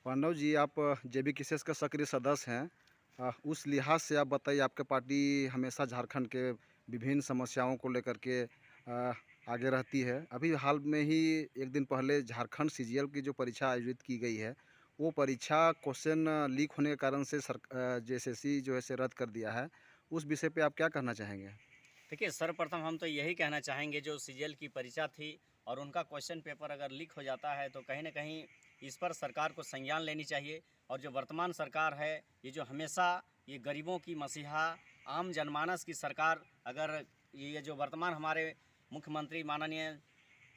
पांडव जी, आप जेबीकेएसएस का सक्रिय सदस्य हैं। उस लिहाज से आप बताइए, आपकी पार्टी हमेशा झारखंड के विभिन्न समस्याओं को लेकर के आगे रहती है। अभी हाल में ही एक दिन पहले झारखंड सीजीएल की जो परीक्षा आयोजित की गई है, वो परीक्षा क्वेश्चन लीक होने के कारण से जेएसएससी जो है से रद्द कर दिया है। उस विषय पे आप क्या कहना चाहेंगे? देखिए, सर्वप्रथम हम तो यही कहना चाहेंगे, जो सीजीएल की परीक्षा थी और उनका क्वेश्चन पेपर अगर लीक हो जाता है तो कहीं न कहीं इस पर सरकार को संज्ञान लेनी चाहिए। और जो वर्तमान सरकार है, ये जो हमेशा ये गरीबों की मसीहा, आम जनमानस की सरकार, अगर ये जो वर्तमान हमारे मुख्यमंत्री माननीय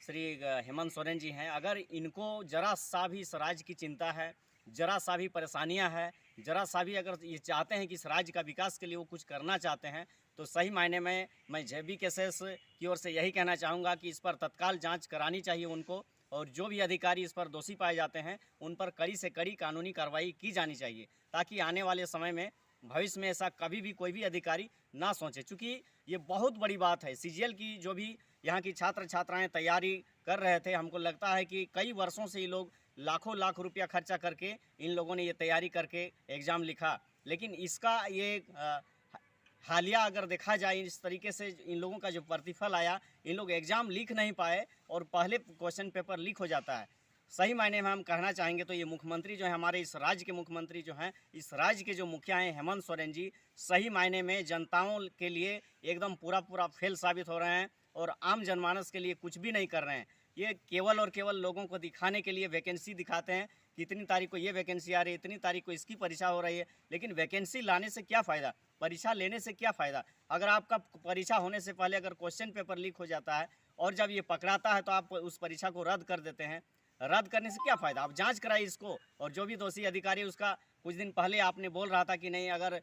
श्री हेमंत सोरेन जी हैं, अगर इनको ज़रा सा भी इस राज्य की चिंता है, ज़रा सा भी परेशानियां है, ज़रा सा भी अगर ये चाहते हैं कि इस राज्य का विकास के लिए वो कुछ करना चाहते हैं, तो सही मायने में मैं जेबीकेएसएस की ओर से यही कहना चाहूँगा कि इस पर तत्काल जांच करानी चाहिए उनको, और जो भी अधिकारी इस पर दोषी पाए जाते हैं उन पर कड़ी से कड़ी कानूनी कार्रवाई की जानी चाहिए, ताकि आने वाले समय में भविष्य में ऐसा कभी भी कोई भी अधिकारी ना सोचे। चूँकि ये बहुत बड़ी बात है, सीजीएल की जो भी यहाँ की छात्र छात्राएं तैयारी कर रहे थे, हमको लगता है कि कई वर्षों से ये लोग लाखों लाख रुपया खर्चा करके इन लोगों ने ये तैयारी करके एग्ज़ाम लिखा, लेकिन इसका ये हालिया अगर देखा जाए, इस तरीके से इन लोगों का जो प्रतिफल आया, इन लोग एग्ज़ाम लिख नहीं पाए और पहले क्वेश्चन पेपर लीक हो जाता है। सही मायने में हम कहना चाहेंगे तो ये मुख्यमंत्री जो है, हमारे इस राज्य के मुख्यमंत्री जो हैं, इस राज्य के जो मुखिया हैं हेमंत सोरेन जी, सही मायने में जनताओं के लिए एकदम पूरा फेल साबित हो रहे हैं और आम जनमानस के लिए कुछ भी नहीं कर रहे हैं। ये केवल और केवल लोगों को दिखाने के लिए वैकेंसी दिखाते हैं कि इतनी तारीख को ये वैकेंसी आ रही है, इतनी तारीख को इसकी परीक्षा हो रही है, लेकिन वैकेंसी लाने से क्या फ़ायदा, परीक्षा लेने से क्या फ़ायदा? अगर आपका परीक्षा होने से पहले अगर क्वेश्चन पेपर लीक हो जाता है और जब ये पकड़ाता है तो आप उस परीक्षा को रद्द कर देते हैं। रद्द करने से क्या फ़ायदा? आप जांच कराइए इसको, और जो भी दोषी अधिकारी है उसका, कुछ दिन पहले आपने बोल रहा था कि नहीं, अगर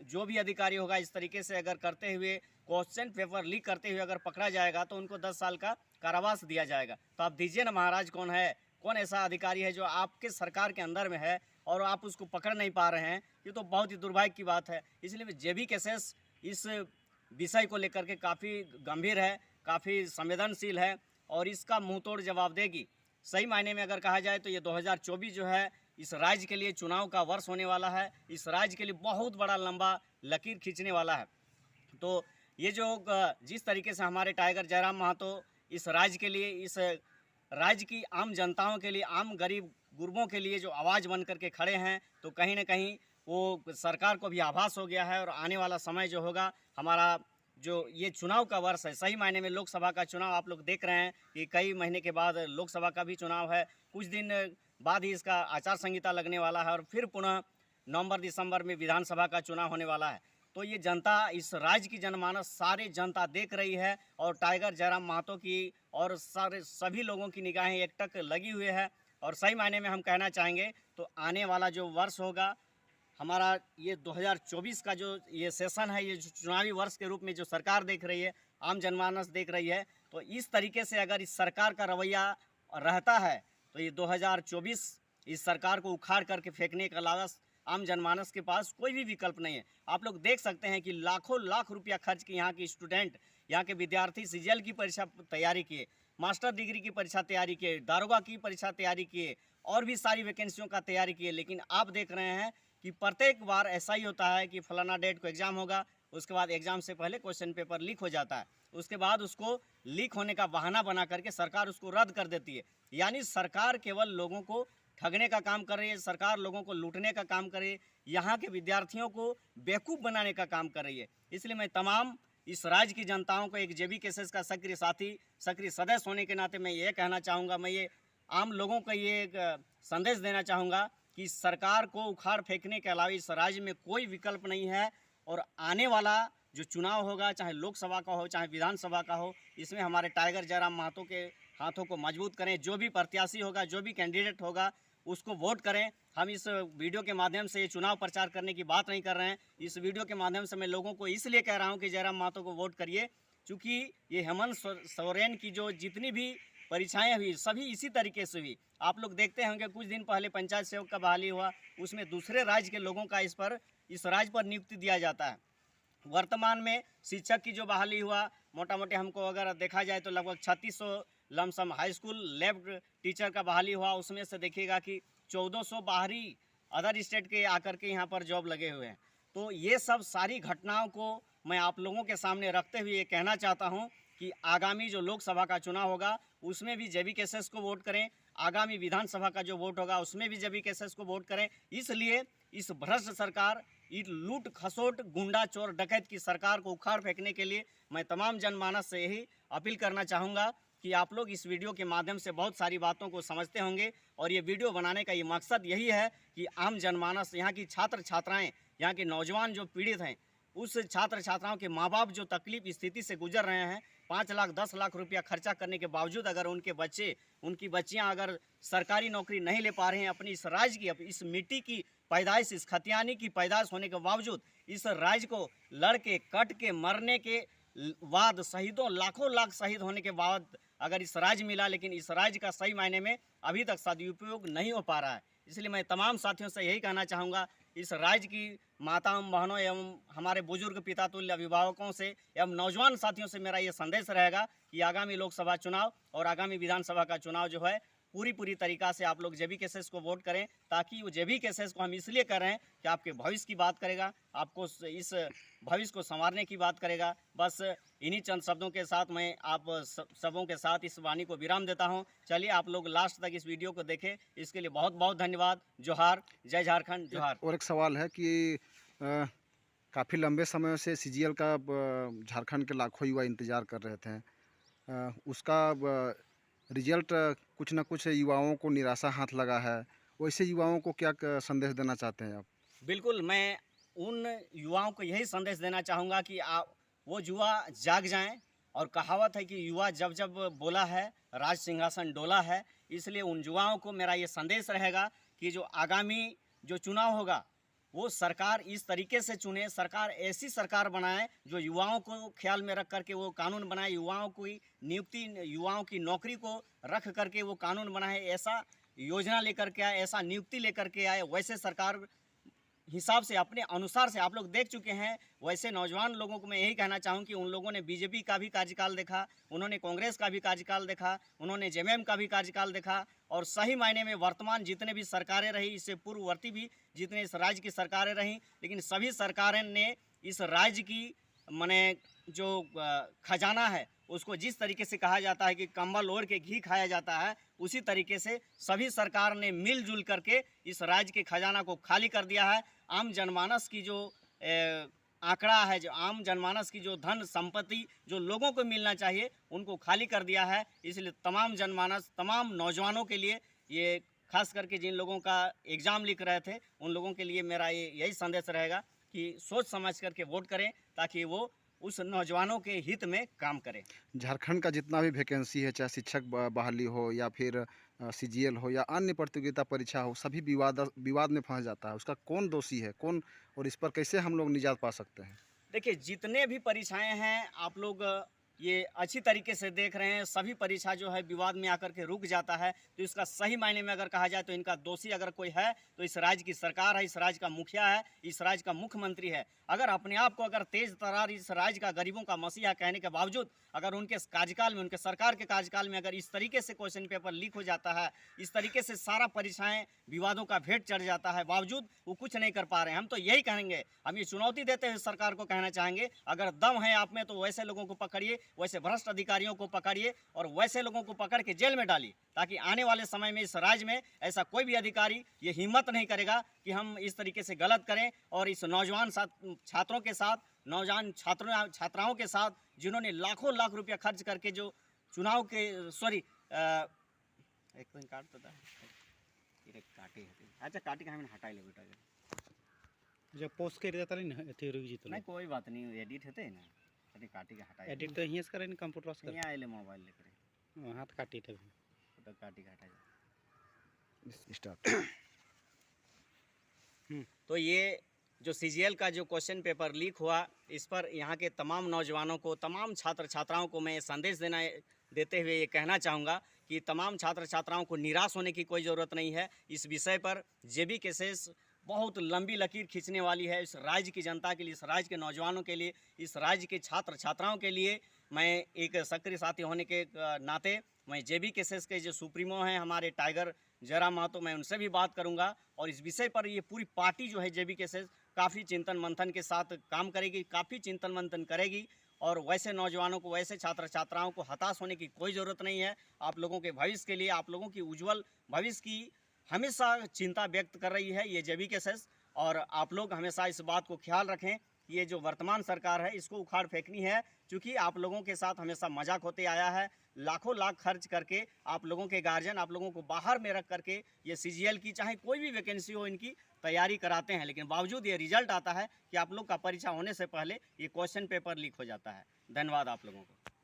जो भी अधिकारी होगा इस तरीके से अगर करते हुए, क्वेश्चन पेपर लीक करते हुए अगर पकड़ा जाएगा तो उनको 10 साल का कारावास दिया जाएगा। तो आप दीजिए ना महाराज, कौन है, कौन ऐसा अधिकारी है जो आपके सरकार के अंदर में है और आप उसको पकड़ नहीं पा रहे हैं? ये तो बहुत ही दुर्भाग्य की बात है। इसलिए जेबीकेएसएस इस विषय को लेकर के काफ़ी गंभीर है, काफ़ी संवेदनशील है और इसका मुंहतोड़ जवाब देगी। सही मायने में अगर कहा जाए तो ये 2024 जो है, इस राज्य के लिए चुनाव का वर्ष होने वाला है, इस राज्य के लिए बहुत बड़ा लंबा लकीर खींचने वाला है। तो ये जो जिस तरीके से हमारे टाइगर जयराम महतो इस राज्य के लिए, इस राज्य की आम जनताओं के लिए, आम गरीब गुरबों के लिए जो आवाज़ बन कर के खड़े हैं, तो कहीं न कहीं वो सरकार को भी आभास हो गया है और आने वाला समय जो होगा, हमारा जो ये चुनाव का वर्ष है, सही मायने में लोकसभा का चुनाव आप लोग देख रहे हैं कि कई महीने के बाद लोकसभा का भी चुनाव है, कुछ दिन बाद ही इसका आचार संहिता लगने वाला है और फिर पुनः नवंबर दिसंबर में विधानसभा का चुनाव होने वाला है। तो ये जनता, इस राज्य की जनमानस सारी जनता देख रही है और टाइगर जयराम महतो की और सारे सभी लोगों की निगाहें एकटक लगी हुई है। और सही मायने में हम कहना चाहेंगे तो आने वाला जो वर्ष होगा हमारा, ये 2024 का जो ये सेशन है, ये जो चुनावी वर्ष के रूप में जो सरकार देख रही है, आम जनमानस देख रही है, तो इस तरीके से अगर इस सरकार का रवैया रहता है तो ये 2024 इस सरकार को उखाड़ करके फेंकने के अलावा आम जनमानस के पास कोई भी विकल्प नहीं है। आप लोग देख सकते हैं कि लाखों लाख रुपया खर्च के यहाँ के स्टूडेंट, यहाँ के विद्यार्थी सीजीएल की परीक्षा तैयारी किए, मास्टर डिग्री की परीक्षा तैयारी किए, दारोगा की परीक्षा तैयारी किए और भी सारी वैकेंसियों का तैयारी किए, लेकिन आप देख रहे हैं कि प्रत्येक बार ऐसा ही होता है कि फलाना डेट को एग्ज़ाम होगा, उसके बाद एग्ज़ाम से पहले क्वेश्चन पेपर लीक हो जाता है, उसके बाद उसको लीक होने का बहाना बना करके सरकार उसको रद्द कर देती है। यानी सरकार केवल लोगों को ठगने का काम कर रही है, सरकार लोगों को लूटने का काम कर रही है, यहाँ के विद्यार्थियों को बेवकूफ़ बनाने का काम कर रही है। इसलिए मैं तमाम इस राज्य की जनताओं को, एक जेबीकेएसएस का सक्रिय साथी, सक्रिय सदस्य होने के नाते मैं ये कहना चाहूँगा, मैं ये आम लोगों को ये एक संदेश देना चाहूँगा कि सरकार को उखाड़ फेंकने के अलावा इस राज्य में कोई विकल्प नहीं है। और आने वाला जो चुनाव होगा, चाहे लोकसभा का हो चाहे विधानसभा का हो, इसमें हमारे टाइगर जयराम महतो के हाथों को मजबूत करें। जो भी प्रत्याशी होगा, जो भी कैंडिडेट होगा, उसको वोट करें। हम इस वीडियो के माध्यम से ये चुनाव प्रचार करने की बात नहीं कर रहे हैं। इस वीडियो के माध्यम से मैं लोगों को इसलिए कह रहा हूँ कि जयराम महतो को वोट करिए, चूँकि ये हेमंत सोरेन की जो जितनी भी परीक्षाएं हुई, सभी इसी तरीके से हुई। आप लोग देखते होंगे कुछ दिन पहले पंचायत सेवक का बहाली हुआ, उसमें दूसरे राज्य के लोगों का इस राज्य पर नियुक्ति दिया जाता है। वर्तमान में शिक्षक की जो बहाली हुआ, मोटा मोटी हमको अगर देखा जाए तो लगभग 3600 lump sum high school lab teacher का बहाली हुआ, उसमें से देखिएगा कि 1400 बाहरी अदर स्टेट के आकर के यहाँ पर जॉब लगे हुए हैं। तो ये सब सारी घटनाओं को मैं आप लोगों के सामने रखते हुए ये कहना चाहता हूँ कि आगामी जो लोकसभा का चुनाव होगा उसमें भी जेबी केसेस को वोट करें, आगामी विधानसभा का जो वोट होगा उसमें भी जेबी केसेस को वोट करें। इसलिए इस भ्रष्ट सरकार, इस लूट खसोट गुंडा चोर डकैत की सरकार को उखाड़ फेंकने के लिए मैं तमाम जनमानस से यही अपील करना चाहूँगा कि आप लोग इस वीडियो के माध्यम से बहुत सारी बातों को समझते होंगे और ये वीडियो बनाने का ये मकसद यही है कि आम जनमानस, यहाँ की छात्र छात्राएँ, यहाँ के नौजवान जो पीड़ित हैं, उस छात्र छात्राओं के माँ बाप जो तकलीफ स्थिति से गुजर रहे हैं, 5 लाख 10 लाख रुपया खर्चा करने के बावजूद अगर उनके बच्चे, उनकी बच्चियां अगर सरकारी नौकरी नहीं ले पा रहे हैं, अपनी इस राज्य की, इस मिट्टी की पैदाइश, इस खतियानी की पैदाइश होने के बावजूद इस राज्य को लड़के कट के मरने के बाद, शहीदों लाखों लाख शहीद होने के बाद अगर इस राज्य मिला, लेकिन इस राज्य का सही मायने में अभी तक सदुपयोग नहीं हो पा रहा है। इसलिए मैं तमाम साथियों से यही कहना चाहूँगा, इस राज्य की माताओं बहनों एवं हमारे बुजुर्ग पिता तुल्य अभिभावकों से एवं नौजवान साथियों से मेरा ये संदेश रहेगा कि आगामी लोकसभा चुनाव और आगामी विधानसभा का चुनाव जो है पूरी तरीक़ा से आप लोग जेबी केसेस को वोट करें, ताकि वो जेबी केसेस को हम इसलिए कर रहे हैं कि आपके भविष्य की बात करेगा, आपको इस भविष्य को संवारने की बात करेगा। बस इन्हीं चंद शब्दों के साथ मैं आप सबों के साथ इस वाणी को विराम देता हूं। चलिए आप लोग लास्ट तक इस वीडियो को देखें, इसके लिए बहुत बहुत धन्यवाद। जोहार, जय झारखंड, जोहार। और एक सवाल है कि काफ़ी लंबे समय से सीजीएल का झारखंड के लाखों युवा इंतज़ार कर रहे थे, उसका रिजल्ट कुछ न कुछ युवाओं को निराशा हाथ लगा है। वैसे युवाओं को क्या संदेश देना चाहते हैं आप? बिल्कुल, मैं उन युवाओं को यही संदेश देना चाहूँगा कि वो युवा जाग जाएं। और कहावत है कि युवा जब जब बोला है राज सिंहासन डोला है। इसलिए उन युवाओं को मेरा ये संदेश रहेगा कि जो आगामी जो चुनाव होगा वो सरकार इस तरीके से चुने, सरकार ऐसी सरकार बनाए जो युवाओं को ख्याल में रख करके वो कानून बनाए, युवाओं की नियुक्ति, युवाओं की नौकरी को रख करके वो कानून बनाए, ऐसा योजना लेकर के आए, ऐसा नियुक्ति लेकर के आए। वैसे सरकार हिसाब से, अपने अनुसार से आप लोग देख चुके हैं। वैसे नौजवान लोगों को मैं यही कहना चाहूँ कि उन लोगों ने बीजेपी का भी कार्यकाल देखा, उन्होंने कांग्रेस का भी कार्यकाल देखा, उन्होंने जेएमएम का भी कार्यकाल देखा, और सही मायने में वर्तमान जितने भी सरकारें रही, इससे पूर्ववर्ती भी जितने इस राज्य की सरकारें रहीं, लेकिन सभी सरकारें ने इस राज्य की माने जो खजाना है उसको जिस तरीके से कहा जाता है कि कंबल ओढ़ के घी खाया जाता है, उसी तरीके से सभी सरकार ने मिलजुल करके इस राज्य के खजाना को खाली कर दिया है। आम जनमानस की जो आंकड़ा है, जो आम जनमानस की जो धन संपत्ति जो लोगों को मिलना चाहिए, उनको खाली कर दिया है। इसलिए तमाम जनमानस, तमाम नौजवानों के लिए, ये खास करके जिन लोगों का एग्ज़ाम लिख रहे थे उन लोगों के लिए मेरा यही संदेश रहेगा कि सोच समझ करके वोट करें, ताकि वो उस नौजवानों के हित में काम करें। झारखंड का जितना भी वैकेंसी है, चाहे शिक्षक बहाली हो या फिर सीजीएल हो या अन्य प्रतियोगिता परीक्षा हो, सभी विवाद में फंस जाता है। उसका कौन दोषी है, कौन, और इस पर कैसे हम लोग निजात पा सकते हैं? देखिए, जितने भी परीक्षाएं हैं आप लोग ये अच्छी तरीके से देख रहे हैं, सभी परीक्षा जो है विवाद में आकर के रुक जाता है। तो इसका सही मायने में अगर कहा जाए तो इनका दोषी अगर कोई है तो इस राज्य की सरकार है, इस राज्य का मुखिया है, इस राज्य का मुख्यमंत्री है। अगर अपने आप को अगर तेज तर्रार इस राज्य का गरीबों का मसीहा कहने के बावजूद अगर उनके कार्यकाल में, उनके सरकार के कार्यकाल में अगर इस तरीके से क्वेश्चन पेपर लीक हो जाता है, इस तरीके से सारा परीक्षाएं विवादों का भेंट चढ़ जाता है, बावजूद वो कुछ नहीं कर पा रहे हैं, हम तो यही कहेंगे, हम ये चुनौती देते हुए सरकार को कहना चाहेंगे, अगर दम है आप में तो वैसे लोगों को पकड़िए, वैसे भ्रष्ट अधिकारियों को पकड़िए और वैसे लोगों को पकड़ के जेल में डालिए, ताकि आने वाले समय में इस राज्य में ऐसा कोई भी अधिकारी ये हिम्मत नहीं करेगा कि हम इस तरीके से गलत करें। और इस नौजवान छात्रों के साथ, नौजवान छात्राओं के साथ जिन्होंने लाखों लाख रुपया खर्च करके जो चुनाव के एक दिन काटता था काटे, अच्छा काटे हमें हटाई ले बेटा, जब पोस्ट कर देता नहीं ना एथे रुक जीतो नहीं कोई बात नहीं, एडिट होते ना, अरे काटी के हटाई, एडिट तो यहीं से करे ना, कंप्यूटर से यहाँ आए ले मोबाइल लेकर हाथ काटी थे, तो काटी के हटाई। स्टार्ट। तो ये जो सीजीएल का जो क्वेश्चन पेपर लीक हुआ, इस पर यहाँ के तमाम नौजवानों को, तमाम छात्र छात्राओं को मैं संदेश देते हुए ये कहना चाहूँगा कि तमाम छात्र छात्राओं को निराश होने की कोई ज़रूरत नहीं है। इस विषय पर जेबी केसेस बहुत लंबी लकीर खींचने वाली है इस राज्य की जनता के लिए, इस राज्य के नौजवानों के लिए, इस राज्य के छात्र छात्राओं के लिए। मैं एक सक्रिय साथी होने के नाते मैं जेबी केसेस के जो सुप्रीमो हैं हमारे टाइगर जरा महतो, मैं उनसे भी बात करूंगा और इस विषय पर ये पूरी पार्टी जो है जेबी केसेस काफ़ी चिंतन मंथन के साथ काम करेगी, काफ़ी चिंतन मंथन करेगी। और वैसे नौजवानों को, वैसे छात्र छात्राओं को हताश होने की कोई ज़रूरत नहीं है। आप लोगों के भविष्य के लिए, आप लोगों की उज्जवल भविष्य की हमेशा चिंता व्यक्त कर रही है ये जेबी केसेस। और आप लोग हमेशा इस बात को ख्याल रखें, ये जो वर्तमान सरकार है इसको उखाड़ फेंकनी है, क्योंकि आप लोगों के साथ हमेशा मजाक होते आया है। लाखों लाख खर्च करके आप लोगों के गार्जियन आप लोगों को बाहर में रख करके ये सीजीएल की चाहे कोई भी वैकेंसी हो इनकी तैयारी कराते हैं, लेकिन बावजूद ये रिजल्ट आता है कि आप लोग का परीक्षा होने से पहले ये क्वेश्चन पेपर लीक हो जाता है। धन्यवाद आप लोगों को।